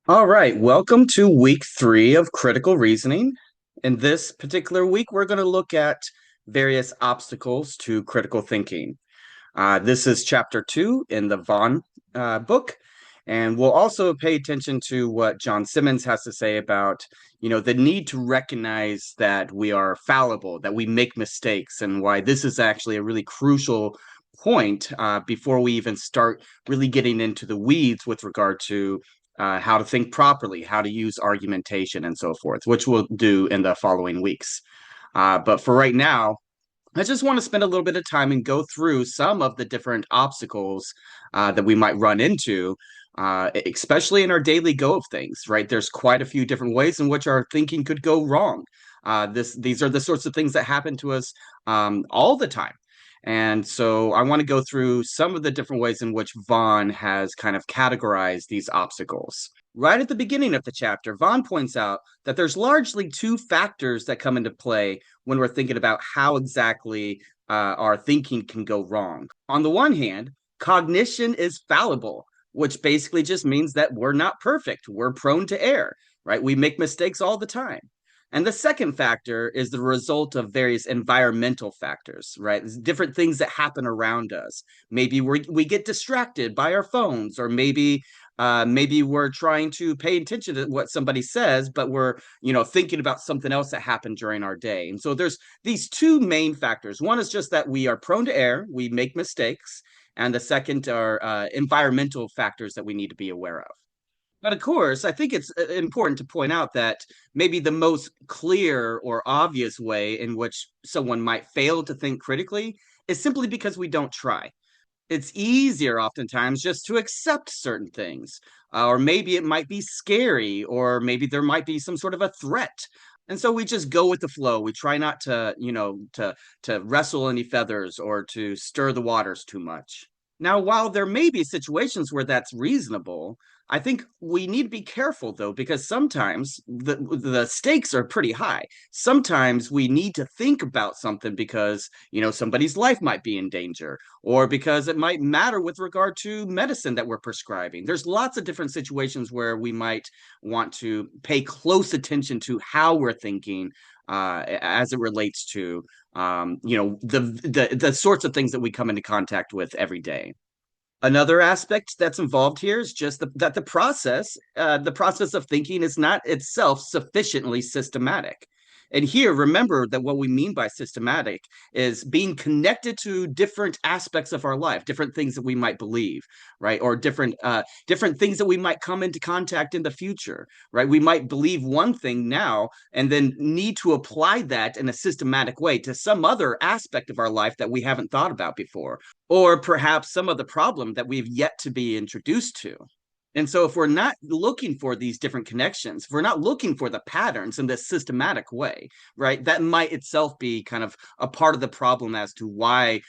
All right, welcome to week three of critical reasoning. In this particular week, we're going to look at various obstacles to critical thinking. This is chapter two in the Vaughan book, and we'll also pay attention to what John Simmons has to say about, the need to recognize that we are fallible, that we make mistakes, and why this is actually a really crucial point before we even start really getting into the weeds with regard to how to think properly, how to use argumentation, and so forth, which we'll do in the following weeks. But for right now, I just want to spend a little bit of time and go through some of the different obstacles that we might run into, especially in our daily go of things, right? There's quite a few different ways in which our thinking could go wrong. These are the sorts of things that happen to us all the time. And so I want to go through some of the different ways in which Vaughn has kind of categorized these obstacles. Right at the beginning of the chapter, Vaughn points out that there's largely two factors that come into play when we're thinking about how exactly our thinking can go wrong. On the one hand, cognition is fallible, which basically just means that we're not perfect. We're prone to error, right? We make mistakes all the time. And the second factor is the result of various environmental factors, right? There's different things that happen around us. Maybe we get distracted by our phones, or maybe we're trying to pay attention to what somebody says, but we're thinking about something else that happened during our day. And so there's these two main factors. One is just that we are prone to error, we make mistakes, and the second are environmental factors that we need to be aware of. But of course, I think it's important to point out that maybe the most clear or obvious way in which someone might fail to think critically is simply because we don't try. It's easier oftentimes just to accept certain things, or maybe it might be scary, or maybe there might be some sort of a threat. And so we just go with the flow. We try not to wrestle any feathers or to stir the waters too much. Now, while there may be situations where that's reasonable, I think we need to be careful though, because sometimes the stakes are pretty high. Sometimes we need to think about something because, somebody's life might be in danger, or because it might matter with regard to medicine that we're prescribing. There's lots of different situations where we might want to pay close attention to how we're thinking as it relates to the sorts of things that we come into contact with every day. Another aspect that's involved here is just that the process of thinking is not itself sufficiently systematic. And here, remember that what we mean by systematic is being connected to different aspects of our life, different things that we might believe, right, or different things that we might come into contact in the future, right? We might believe one thing now and then need to apply that in a systematic way to some other aspect of our life that we haven't thought about before, or perhaps some of the problem that we've yet to be introduced to. And so, if we're not looking for these different connections, if we're not looking for the patterns in this systematic way, right, that might itself be kind of a part of the problem as to why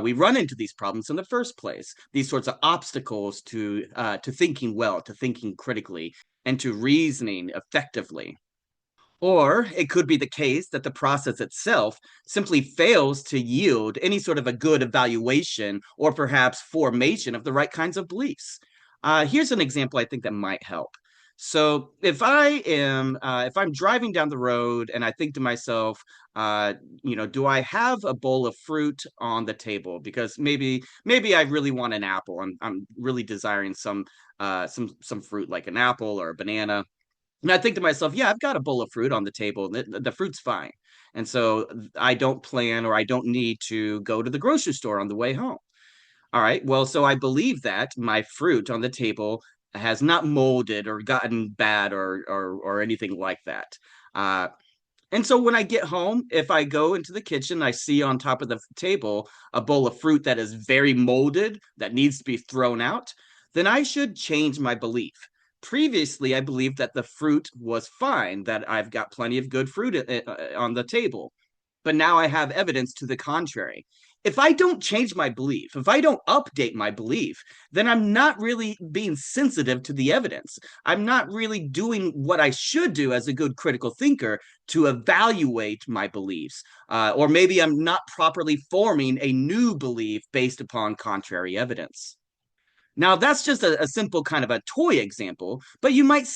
we run into these problems in the first place. These sorts of obstacles to thinking well, to thinking critically, and to reasoning effectively. Or it could be the case that the process itself simply fails to yield any sort of a good evaluation or perhaps formation of the right kinds of beliefs. Here's an example I think that might help. So if I'm driving down the road and I think to myself, do I have a bowl of fruit on the table? Because maybe I really want an apple. I'm really desiring some fruit like an apple or a banana. And I think to myself, yeah, I've got a bowl of fruit on the table. The fruit's fine. And so I don't plan or I don't need to go to the grocery store on the way home. All right. Well, so I believe that my fruit on the table has not molded or gotten bad or anything like that. Uh, and so when I get home, if I go into the kitchen, I see on top of the table a bowl of fruit that is very molded, that needs to be thrown out, then I should change my belief. Previously, I believed that the fruit was fine, that I've got plenty of good fruit on the table. But now I have evidence to the contrary. If I don't change my belief, if I don't update my belief, then I'm not really being sensitive to the evidence. I'm not really doing what I should do as a good critical thinker to evaluate my beliefs. Or maybe I'm not properly forming a new belief based upon contrary evidence. Now, that's just a simple kind of a toy example, but you might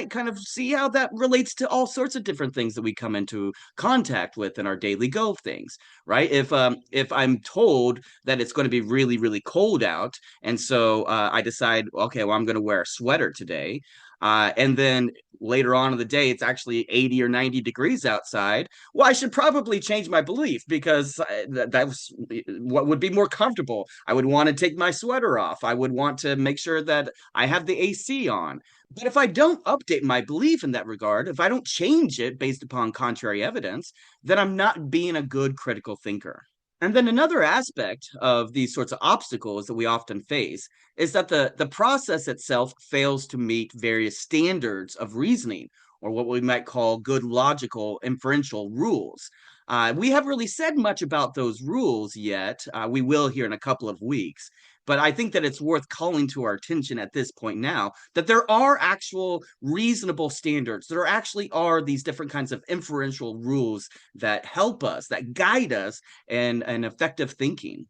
kind of see how that relates to all sorts of different things that we come into contact with in our daily go of things, right? If I'm told that it's going to be really, really cold out, and so I decide, okay, well, I'm going to wear a sweater today, and then later on in the day, it's actually 80 or 90 degrees outside. Well, I should probably change my belief because that's what would be more comfortable. I would want to take my sweater off. I would want to make sure that I have the AC on. But if I don't update my belief in that regard, if I don't change it based upon contrary evidence, then I'm not being a good critical thinker. And then another aspect of these sorts of obstacles that we often face is that the process itself fails to meet various standards of reasoning, or what we might call good logical inferential rules. We haven't really said much about those rules yet. We will here in a couple of weeks. But I think that it's worth calling to our attention at this point now that there are actual reasonable standards. There actually are these different kinds of inferential rules that help us, that guide us in effective thinking.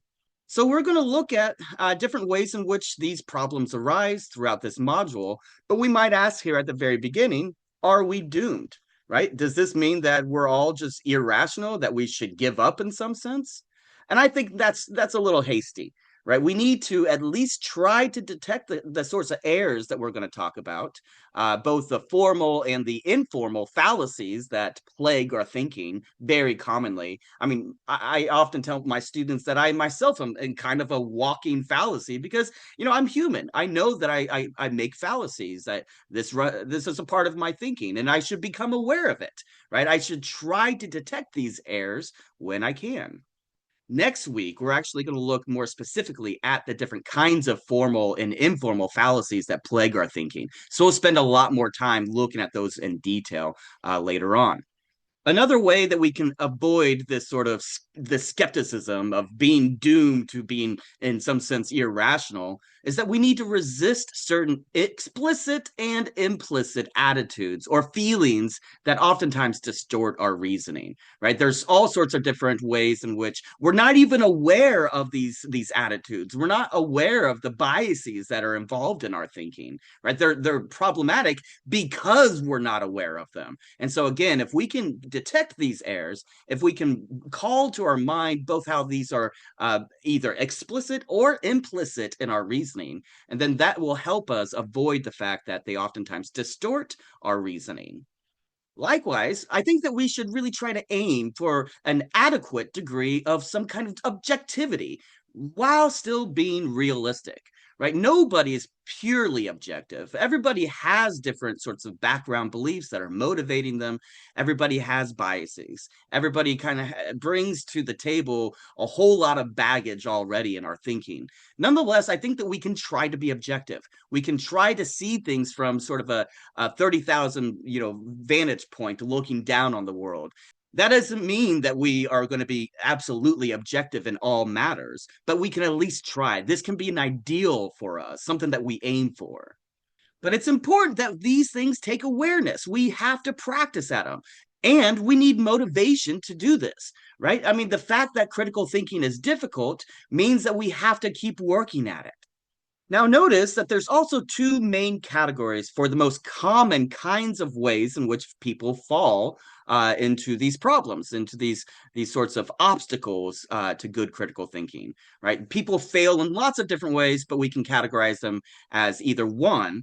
So we're going to look at different ways in which these problems arise throughout this module, but we might ask here at the very beginning, are we doomed? Right? Does this mean that we're all just irrational, that we should give up in some sense? And I think that's a little hasty, right? We need to at least try to detect the sorts of errors that we're going to talk about, both the formal and the informal fallacies that plague our thinking very commonly. I mean, I often tell my students that I myself am in kind of a walking fallacy because, I'm human. I know that I make fallacies, that this is a part of my thinking, and I should become aware of it, right? I should try to detect these errors when I can. Next week, we're actually going to look more specifically at the different kinds of formal and informal fallacies that plague our thinking. So we'll spend a lot more time looking at those in detail later on. Another way that we can avoid this sort of the skepticism of being doomed to being in some sense irrational is that we need to resist certain explicit and implicit attitudes or feelings that oftentimes distort our reasoning, right? There's all sorts of different ways in which we're not even aware of these attitudes. We're not aware of the biases that are involved in our thinking, right? They're problematic because we're not aware of them. And so again, if we can detect these errors, if we can call to our mind both how these are either explicit or implicit in our reasoning, and then that will help us avoid the fact that they oftentimes distort our reasoning. Likewise, I think that we should really try to aim for an adequate degree of some kind of objectivity while still being realistic, right? Nobody is purely objective. Everybody has different sorts of background beliefs that are motivating them. Everybody has biases. Everybody kind of brings to the table a whole lot of baggage already in our thinking. Nonetheless, I think that we can try to be objective. We can try to see things from sort of a 30,000, vantage point looking down on the world. That doesn't mean that we are going to be absolutely objective in all matters, but we can at least try. This can be an ideal for us, something that we aim for. But it's important that these things take awareness. We have to practice at them. And we need motivation to do this, right? I mean, the fact that critical thinking is difficult means that we have to keep working at it. Now, notice that there's also two main categories for the most common kinds of ways in which people fall into these problems, into these sorts of obstacles to good critical thinking, right? People fail in lots of different ways, but we can categorize them as either one,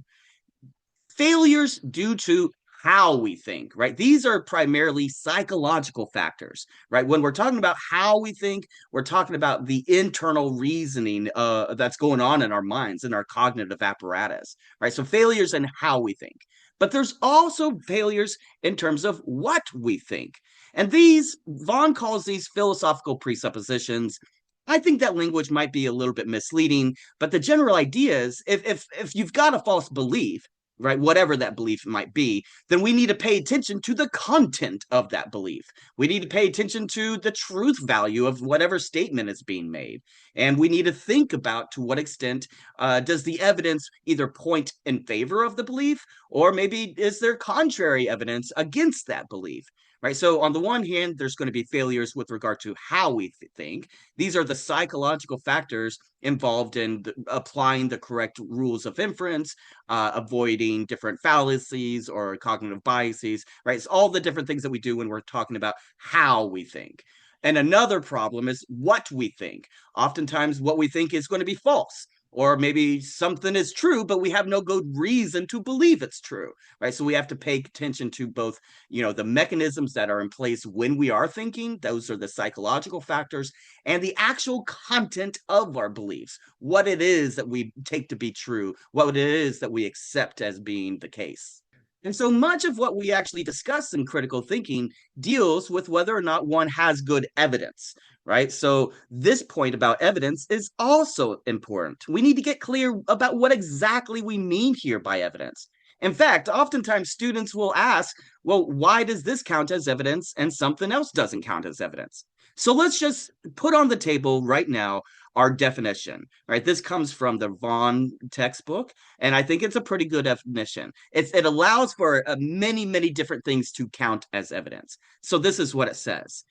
failures due to how we think, right? These are primarily psychological factors, right? When we're talking about how we think, we're talking about the internal reasoning that's going on in our minds, in our cognitive apparatus, right? So failures in how we think. But there's also failures in terms of what we think. And these, Vaughan calls these philosophical presuppositions. I think that language might be a little bit misleading, but the general idea is if you've got a false belief, right, whatever that belief might be, then we need to pay attention to the content of that belief. We need to pay attention to the truth value of whatever statement is being made. And we need to think about to what extent does the evidence either point in favor of the belief, or maybe is there contrary evidence against that belief? right? So on the one hand, there's going to be failures with regard to how we think. These are the psychological factors involved in applying the correct rules of inference, avoiding different fallacies or cognitive biases, right? It's all the different things that we do when we're talking about how we think. And another problem is what we think. Oftentimes, what we think is going to be false, or maybe something is true, but we have no good reason to believe it's true, right? So we have to pay attention to both, the mechanisms that are in place when we are thinking, those are the psychological factors, and the actual content of our beliefs, what it is that we take to be true, what it is that we accept as being the case. And so much of what we actually discuss in critical thinking deals with whether or not one has good evidence, right? So this point about evidence is also important. We need to get clear about what exactly we mean here by evidence. In fact, oftentimes students will ask, well, why does this count as evidence and something else doesn't count as evidence? So let's just put on the table right now our definition, right? This comes from the Vaughan textbook, and I think it's a pretty good definition. It allows for many, many different things to count as evidence. So this is what it says.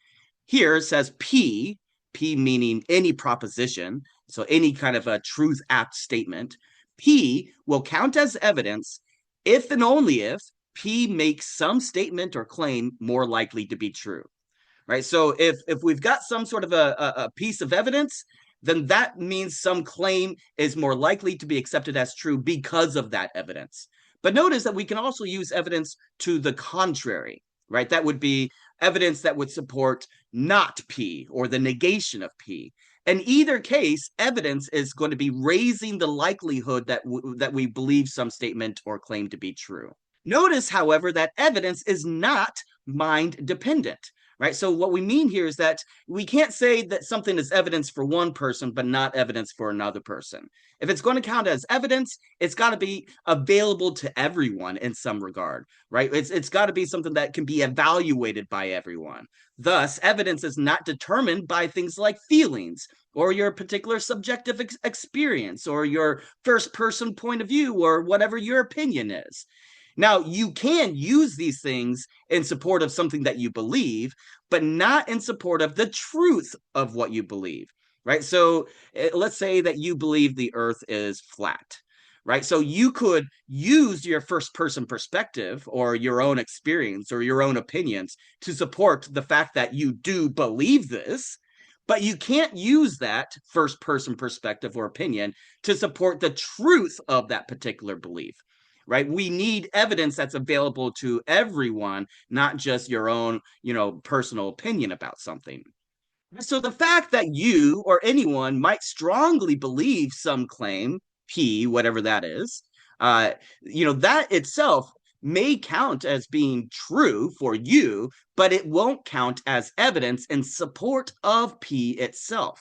Here it says P meaning any proposition, so any kind of a truth apt statement. P will count as evidence if and only if P makes some statement or claim more likely to be true, right? So if we've got some sort of a piece of evidence, then that means some claim is more likely to be accepted as true because of that evidence. But notice that we can also use evidence to the contrary, right? That would be evidence that would support not P or the negation of P. In either case, evidence is going to be raising the likelihood that we believe some statement or claim to be true. Notice, however, that evidence is not mind dependent, right? So what we mean here is that we can't say that something is evidence for one person, but not evidence for another person. If it's going to count as evidence, it's got to be available to everyone in some regard, right? It's got to be something that can be evaluated by everyone. Thus, evidence is not determined by things like feelings or your particular subjective experience or your first person point of view or whatever your opinion is. Now, you can use these things in support of something that you believe, but not in support of the truth of what you believe, right? So let's say that you believe the earth is flat, right? So you could use your first person perspective or your own experience or your own opinions to support the fact that you do believe this, but you can't use that first person perspective or opinion to support the truth of that particular belief, right? We need evidence that's available to everyone, not just your own, personal opinion about something. So the fact that you or anyone might strongly believe some claim, P, whatever that is, that itself may count as being true for you, but it won't count as evidence in support of P itself,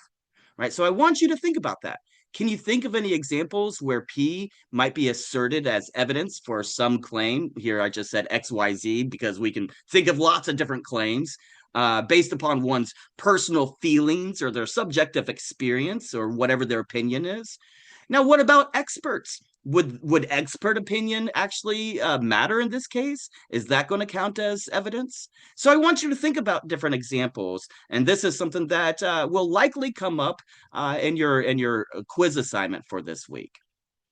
right? So I want you to think about that. Can you think of any examples where P might be asserted as evidence for some claim? Here I just said XYZ because we can think of lots of different claims based upon one's personal feelings or their subjective experience or whatever their opinion is. Now, what about experts? Would expert opinion actually matter in this case? Is that going to count as evidence? So I want you to think about different examples, and this is something that will likely come up in your quiz assignment for this week.